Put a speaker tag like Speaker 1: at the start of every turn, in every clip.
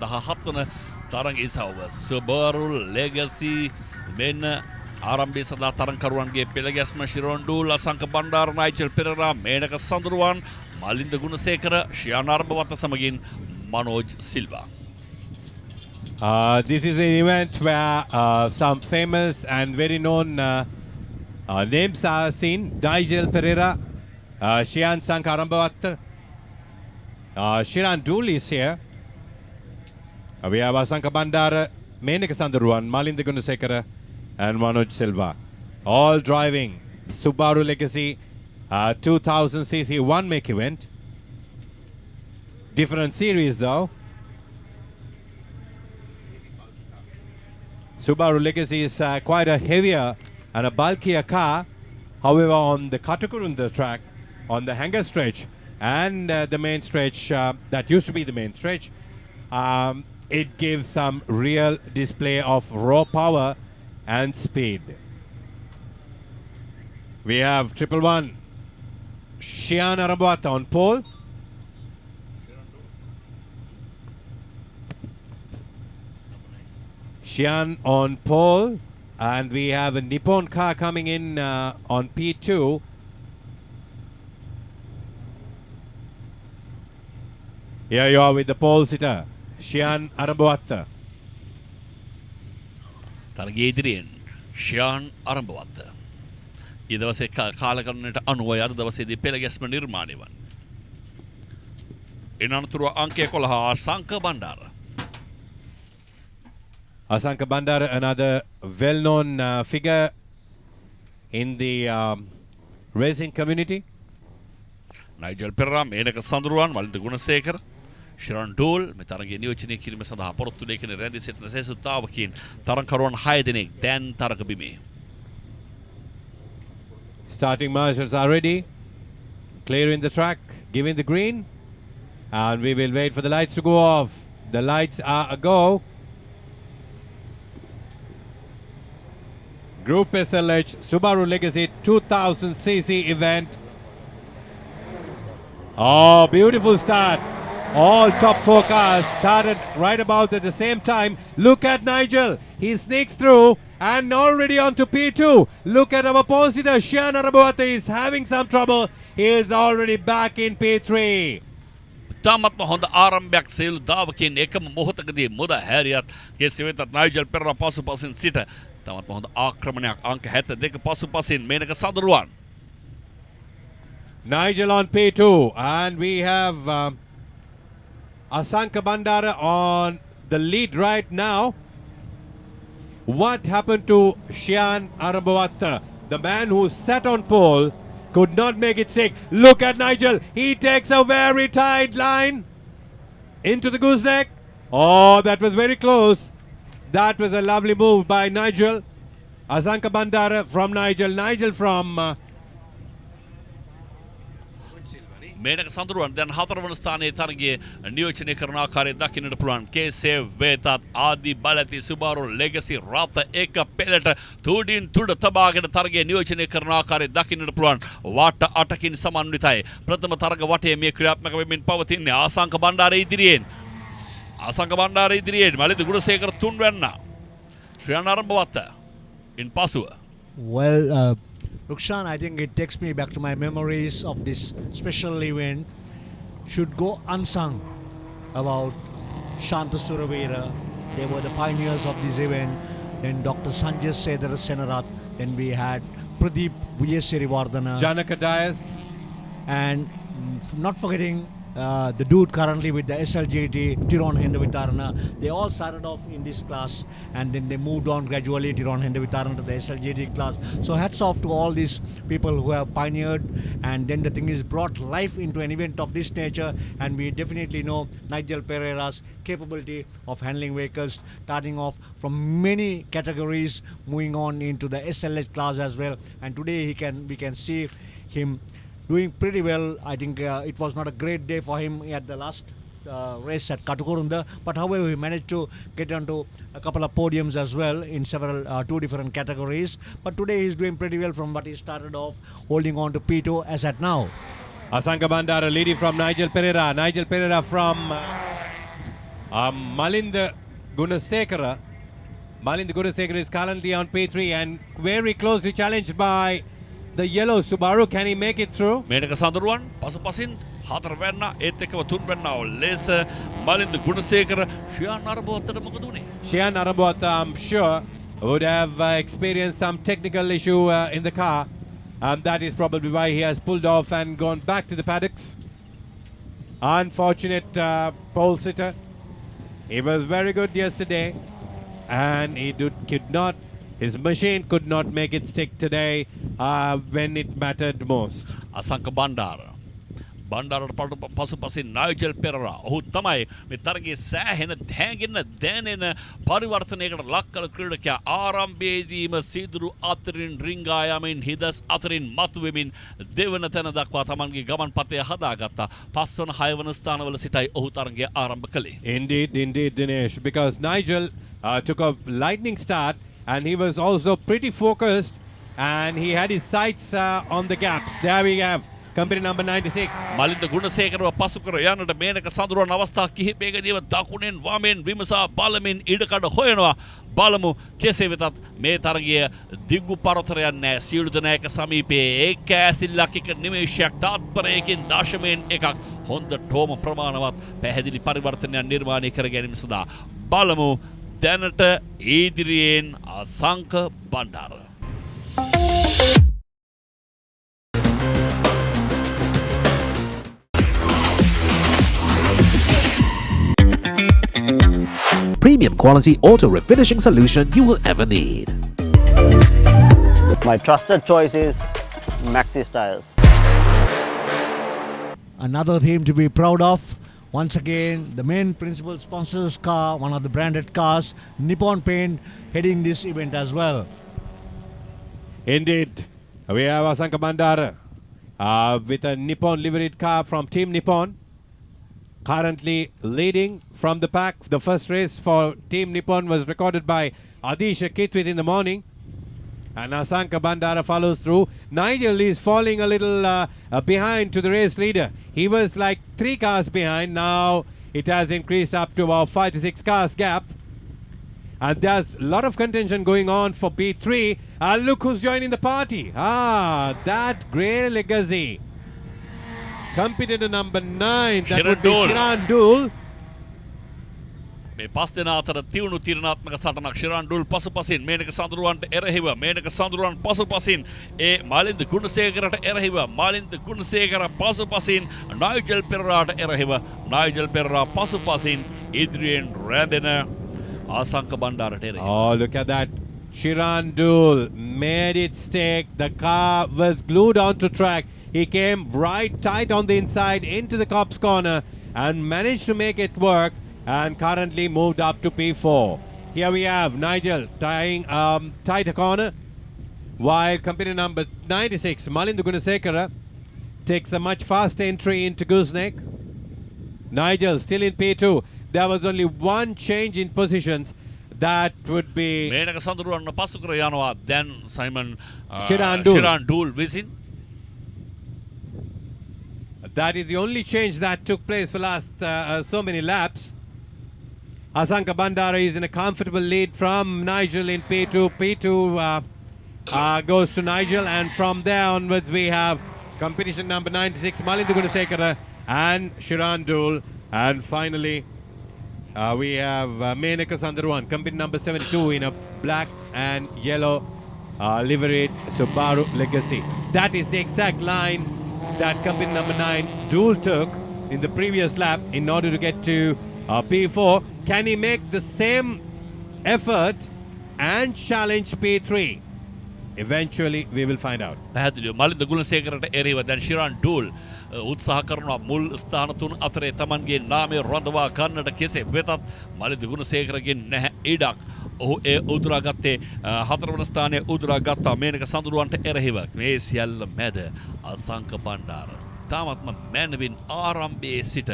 Speaker 1: 17 වන තරඟ ඉසව්ව Subaru Legacy මෙන්න ආරම්භයේ සඳහා තරඟකරුවන්ගේ පෙළගැස්ම ශිරොන්ඩූල් අසංක බණ්ඩාර නයිජල් පෙරේරා මේනක සඳරුවන් මලින්ද ගුණසේකර ශ්‍යාන අරඹවත්ත සමගින් Manoj Silva.
Speaker 2: This is an event where some famous and very known names are seen. Nigel Pereira, Shian Sankarambavat, Shiran Dool is here. We have Asanka Bandara, Menaka Sandaruan, Malinda Gunasekara, and Manoj Silva. All driving Subaru Legacy 2000cc one make event. Different series though. Subaru Legacy is quite a heavier and a bulkier car. However, on the Katukurunda track, on the hanger stretch and the main stretch that used to be the main stretch, it gives some real display of raw power and speed. We have 111 Shian Arambata on pole. Shian on pole, and we have a Nippon car coming in on P2. Here you are with the pole sitter, Shian Arambawatha.
Speaker 1: තරගයේ ඉදිරියෙන් ශ්‍යාන් අරඹවත්ත. ඊ දවසේ කාලකරණයට අනුව අද දවසේදී පෙළගැස්ම නිර්මාණය වන. එන අනතුරුව අංක 11 Asanka Bandara.
Speaker 2: Asanka Bandara, another well-known figure in the racing community.
Speaker 1: Nigel Pereira, Menaka Sandaruwan Malinda Gunasekara Shiran Dole මේ තරගයේ නියෝජනය කිරීම සඳහා පොරොත්තු දෙකන රැඳී සිටින සේසුතාවකින් තරගකරුවන් 6 දෙනෙක් දැන් තරග බිමේ.
Speaker 2: Starting marshals are ready, clearing the track, giving the green, and we will wait for the lights to go off. The lights are a go. Group SLH Subaru Legacy 2000cc event. Oh, beautiful start. All top 4 cars started right about at the same time. Look at Nigel. He sneaks through and already on to P2. Look at our positor. Shian Arambawatha is having some trouble. He is already back in P3.
Speaker 1: තාමත්ම හොඳ ආරම්භයක් සියලු දාවකින් එකම මොහොතකදී මුද හැරියත් කෙසේ වෙතත් නයිජල් පෙරේරා පසුපසින් සිට තාමත්ම හොඳ ආක්‍රමණයක් අංක 72 පසුපසින් Menaka Sandaruwan.
Speaker 2: Nigel on P2, and we have Asanka Bandara on the lead right now. What happened to Shian Arambawatha? The man who sat on pole could not make it stick. Look at Nigel. He takes a very tight line into the gooseneck. Oh, that was very close. That was a lovely move by Nigel. Asanka Bandara from Nigel. Nigel from
Speaker 1: Menaka Sandaruwan දැන් 4 වන ස්ථානයේ තරගයේ නියෝජනය කරන ආකාරය දකින්නට පුළුවන්. කෙසේ වෙතත් ආදි බලති Subaru Legacy රත එක පෙළට තුඩින් තුඩ තබාගෙන තරගයේ නියෝජනය කරන ආකාරය දකින්නට පුළුවන්. වාට 8කින් සමන්විතයි. ප්‍රථම තරග වටේ මේ ක්‍රියාත්මක වෙමින් පවතින්නේ ආසංක බණ්ඩාර ඉදිරියෙන්. ආසංක බණ්ඩාර ඉදිරියෙන් මලින්ද ගුණසේකර 3 වෙන්න. ශ්‍රියන් අරඹවත්ත ඉන් පසුව.
Speaker 3: Well, Rukshan, I think it takes me back to my memories of this special event. Should go unsung about Shanta Suravera. They were the pioneers of this event. Then Dr. Sanjay Sedara Senarat. Then we had Pradeep Vijayasirivardhana.
Speaker 2: Janaka Dias.
Speaker 3: And not forgetting the dude currently with the SLGT, Tiron Hendavitarana. They all started off in this class and then they moved on gradually, Tiron Hendavitarana to the SLGT class. So hats off to all these people who have pioneered, and then the thing is brought life into an event of this nature. And we definitely know Nigel Pereira's capability of handling vehicles, starting off from many categories, moving on into the SLH class as well. And today we can see him doing pretty well. I think it was not a great day for him at the last race at Katukurunda, but however he managed to get onto a couple of podiums as well in several 2 different categories. But today he's doing pretty well from what he started off, holding on to P2 as at now.
Speaker 2: Asanka Bandara leading from Nigel Pereira. Nigel Pereira from Malinda Gunasekara. Malinda Gunasekara is currently on P3 and very closely challenged by the yellow Subaru. Can he make it through?
Speaker 1: Menaka Sandaruwan පසුපසින් 4 වෙන්න ඒත් එක්කම 3 වෙන්නව ලෙස මලින්ද ගුණසේකර ශ්‍රියාන් අරබවත්තට මොකද උනේ?
Speaker 2: Shian Arambota, I'm sure, would have experienced some technical issue in the car. That is probably why he has pulled off and gone back to the paddocks. Unfortunate pole sitter. He was very good yesterday and his machine could not make it stick today when it mattered most.
Speaker 1: Asanka බණ්ඩාරට පසුපසින් නයිජල් Perera. ඔහු තමයි මේ තරගයේ සෑහෙන දැඟෙන දැනෙන පරිවර්තනයකට ලක් කළ ක්‍රීඩකයා. ආරම්භයේදීම සීදුරු අතරින් රිංගා යමින් හිදස් අතරින් මතුවෙමින් දෙවන තැන දක්වා තමන්ගේ ගමන් පතය හදාගත්තා. 5 වන 6 වන ස්ථානවල සිටයි ඔහු තරගය ආරම්භ කළේ.
Speaker 2: Indeed, Dinesh, because Nigel took a lightning start and he was also pretty focused and he had his sights on the gaps. There we have company number 96.
Speaker 1: Malinda ගුණසේකරව පසු කර යන්නට මේනක සඳරුවන් අවස්ථා කිහිපයකදීම දකුණෙන් වමෙන් විමසා බලමින් ඉඩකඩ හොයනවා. බලමු කෙසේ වෙතත් මේ තරගය දිග්ගු පරතරයක් නෑ. සියලු දෙනායක සමීපයේ ඒක ඇසිල්ලක් එක නිමේෂයක් තාත්පරයකින් දශමයෙන් එකක් හොඳටම ප්‍රමාණවත් පැහැදිලි පරිවර්තනයක් නිර්මාණය කර ගැනීම සඳහා බලමු දැනට ඉදිරියෙන් Asanka Bandara.
Speaker 4: Premium quality auto refinishing solution you will ever need.
Speaker 5: My trusted choice is MAXXIS tires.
Speaker 3: Another team to be proud of. Once again, the main principal sponsor's car, one of the branded cars, Nippon Paint, heading this event as well.
Speaker 2: Indeed, we have Asanka Bandara with a Nippon liveried car from Team Nippon. Currently leading from the pack. The first race for Team Nippon was recorded by Adisha Kitwith in the morning. And Asanka Bandara follows through. Nigel is falling a little behind to the race leader. He was like 3 cars behind. Now it has increased up to about 5 to 6 cars gap. And there's a lot of contention going on for P3. Look who's joining the party. That grey legacy. Competitor number 9, that would be Shiran Dul.
Speaker 1: මේ 5 දෙනා අතර තියුණු තීරණාත්මක සටනක්. ශිරාන් ඩුල් පසුපසින් මේනක සඳරුවන්ට එරෙහිව මේනක සඳරුවන් පසුපසින් ඒ මාලින්ද ගුණසේකරට එරෙහිව මාලින්ද ගුණසේකර පසුපසින් නයිජල් පෙරරාට එරෙහිව නයිජල් පෙරරා පසුපසින් ඉදිරියෙන් රැඳෙන ආසංක බණ්ඩාරට එරෙහිව.
Speaker 2: Oh, look at that. Shiran Dul made it stick. The car was glued onto track. He came right tight on the inside into the cop's corner and managed to make it work and currently moved up to P4. Here we have Nigel trying tighter corner while company number 96, Malindu Gunasekara, takes a much faster entry into Gooseneck. Nigel still in P2. There was only one change in positions. That would be
Speaker 1: Menaka Sandaruwan පසු කර යනවා. දැන් Simon
Speaker 2: Shiran
Speaker 1: ඩූල් විසින්.
Speaker 2: That is the only change that took place for last so many laps. Asanka Bandara is in a comfortable lead from Nigel in P2. P2 goes to Nigel, and from there onwards we have competition number 96, Malindu Gunasekara and Shiran Dul. And finally we have Menaka Sandarwan, company number 72 in a black and yellow liveried Subaru Legacy. That is the exact line that company number 9 Dul took in the previous lap in order to get to P4. Can he make the same effort and challenge P3? Eventually we will find out.
Speaker 1: පැහැදිලිව මලින්ද ගුණසේකරට එරෙහිව දැන් ශිරාන් ඩූල් උත්සාහ කරනවා මුල් ස්ථාන 3 අතරේ තමන්ගේ නාමය රඳවා ගන්නට. කෙසේ වෙතත් මලින්ද ගුණසේකරගෙන් නැහැ ඉඩක්. ඔහු ඒ උදුරාගත්තේ 4 වන ස්ථානයේ උදුරාගත්තා මේනක සඳරුවන්ට එරෙහිව. මේ සියල්ල මැද අසංක බණ්ඩාර තාමත්ම මැනවින් ආරම්භයේ සිට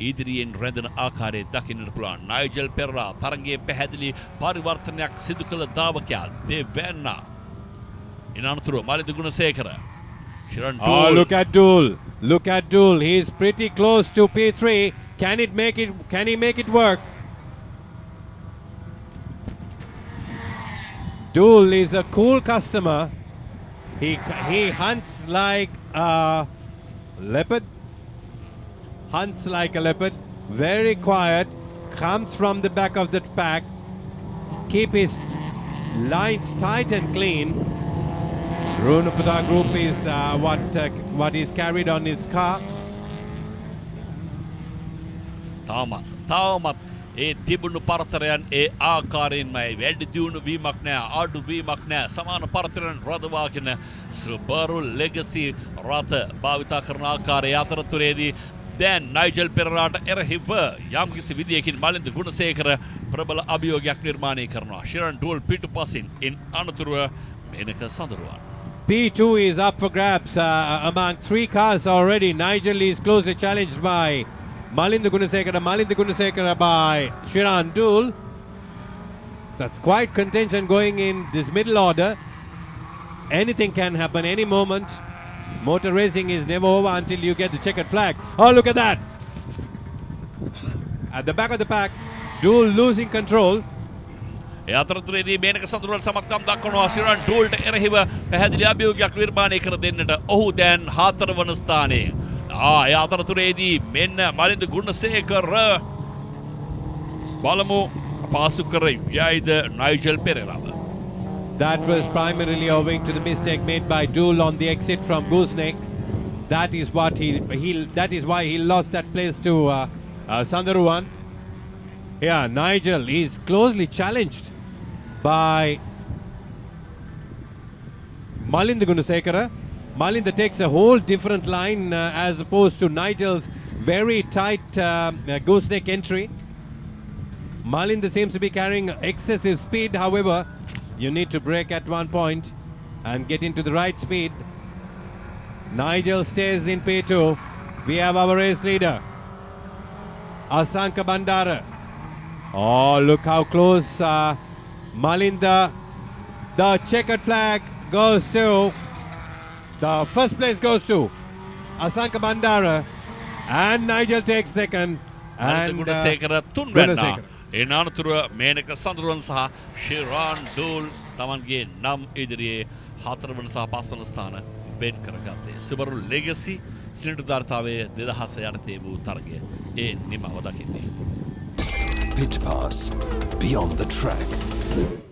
Speaker 1: ඉදිරියෙන් රැඳෙන ආකාරය දකින්නට පුළුවන්. නයිජල් පෙරරා තරගයේ පැහැදිලි පරිවර්තනයක් සිදු කළ දාවකයා දෙවැන්න. ඉනතුරු Malinda Gunasekara. Shiran Dul.
Speaker 2: Oh, look at Dul. Look at Dul. He's pretty close to P3. Can he make it work? Dool is a cool customer. He hunts like a leopard. Hunts like a leopard. Very quiet. Comes from the back of the pack. Keep his lines tight and clean. Runapata group is what is carried on his car.
Speaker 1: තාමත් ඒ තිබුණු පරතරයන් ඒ ආකාරයෙන්මයි වැඩි දියුණු වීමක් නෑ අඩු වීමක් නෑ සමාන පරතරයන් රඳවාගෙන Subaru Legacy රථ භාවිතා කරන ආකාරය අතරතුරේදී දැන් නයිජල් පෙරරාට එරෙහිව යම්කිසි විදියකින් මලින්ද ගුණසේකර ප්‍රබල අභියෝගයක් නිර්මාණය කරනවා ශිරන් ඩූල් පිටුපසින් ඉන් අනතුරුව Menaka Sandaruwan
Speaker 2: P2 is up for grabs among 3 cars already. Nigel is closely challenged by Malinda Gunasekara by Shiran Dool. That's quite contention going in this middle order. Anything can happen any moment. Motor racing is never over until you get the checkered flag. Oh, look at that! At the back of the pack, Dool losing control.
Speaker 1: ඒ අතරතුරේදී මේනක සඳරුවන් සමත්කම් දක්වනවා ශිරන් ඩූල්ට එරෙහිව පැහැදිලි අභියෝගයක් නිර්මාණය කර දෙන්නට ඔහු දැන් 4 වන ස්ථානයේ ඒ අතරතුරේදී මෙන්න මලින්ද ගුණසේකර බලමු පාසු කර යයිද නයිජල් පෙරේරාව
Speaker 2: That was primarily owing to the mistake made by Dool on the exit from Gooseneck. That is why he lost that place to Sandaruwan. Yeah, Nigel is closely challenged by Malinda Gunasekara. Malinda takes a whole different line as opposed to Nigel's very tight gooseneck entry. Malinda seems to be carrying excessive speed. However, you need to brake at one point and get into the right speed. Nigel stays in P2. We have our race leader, Asanka Bandara. Oh, look how close Malinda. The checkered flag goes to, the first place goes to Asanka Bandara, and Nigel takes second. And
Speaker 1: Gunasekara තුන්වැන්නා ඒ අනතුරුව මේනක සඳරුවන් සහ ශිරාන් ඩූල් තමන්ගේ නම් ඉදිරියේ 4 වන සහ 5 වන ස්ථාන වෙන් කරගත්තේ Subaru Legacy සිලින්ඩර්ධාරිතාවයේ 2000 යටතේ වූ තරගය ඒ නිමව දකින්නේ
Speaker 4: PitPass, beyond the track.